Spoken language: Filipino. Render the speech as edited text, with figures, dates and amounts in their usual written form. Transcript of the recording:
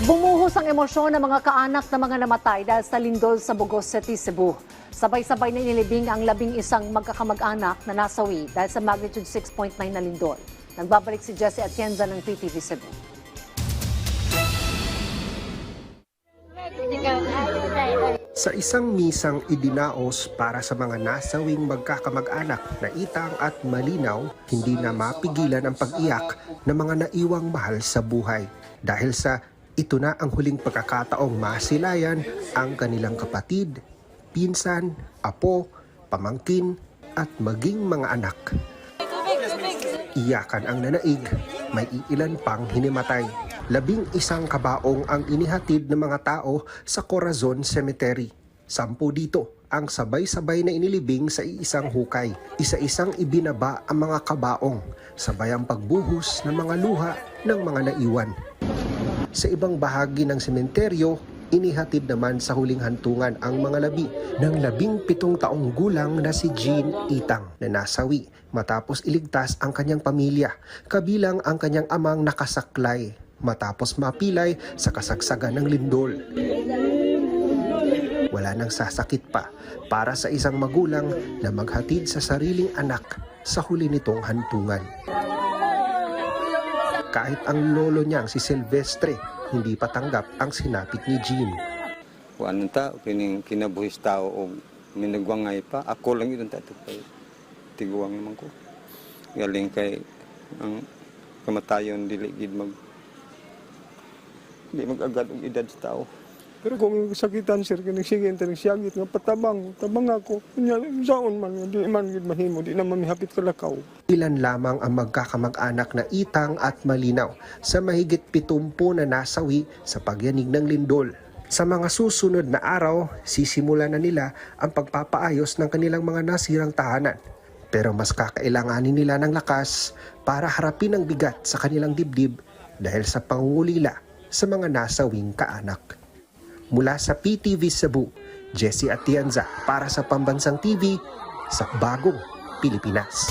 Bumuhos ang emosyon ng mga kaanak na mga namatay dahil sa lindol sa Bugos City, Cebu. Sabay-sabay na inilibing ang 11 magkakamag-anak na nasawi dahil sa magnitude 6.9 na lindol. Nagbabalik si Jessie Atienza ng PTV Cebu. Sa isang misang idinaos para sa mga nasawing magkakamag-anak na Itang at Malinaw, hindi na mapigilan ang pag-iyak ng mga naiwang mahal sa buhay. Dahil sa ito na ang huling pagkakataong masilayan ang kanilang kapatid, pinsan, apo, pamangkin at maging mga anak. Iyakan ang nanaig, may iilan pang hinimatay. 11 kabaong ang inihatid ng mga tao sa Corazon Cemetery. 10 dito ang sabay-sabay na inilibing sa iisang hukay. Isa-isang ibinaba ang mga kabaong, sabay ang pagbuhos ng mga luha ng mga naiwan. Sa ibang bahagi ng sementeryo, inihatid naman sa huling hantungan ang mga labi ng 17 taong gulang na si Jean Itang na nasawi matapos iligtas ang kanyang pamilya, kabilang ang kanyang amang nakasaklay matapos mapilay sa kasagsagan ng lindol. Wala nang sasakit pa para sa isang magulang na maghatid sa sariling anak sa huli nitong hantungan. Kahit ang lolo niyang si Silvestre, hindi pa tanggap ang sinapit ni Jean. Kuan ta kining kinabuhis tao og minagwangay pa, ako lang idon tato kay tiguwang naman ko. Galing kay ang kamatayon dili gid mag-agad og edad sa tao. Pero kung sakitan sir kining sige inteng siyagit nga tabang ako. Kunya saon man di man gid mahimo, di na mamihapit kalakaw. Ilan lamang ang magkakamag-anak na Itang at Malinaw sa mahigit 70 na nasawi sa pagyanig ng lindol. Sa mga susunod na araw, sisimulan na nila ang pagpapaayos ng kanilang mga nasirang tahanan. Pero mas kakailanganin nila ng lakas para harapin ang bigat sa kanilang dibdib dahil sa pangungulila sa mga nasawing kaanak. Mula sa PTV Cebu, Jessie Atienza para sa Pambansang TV sa Bagong Pilipinas.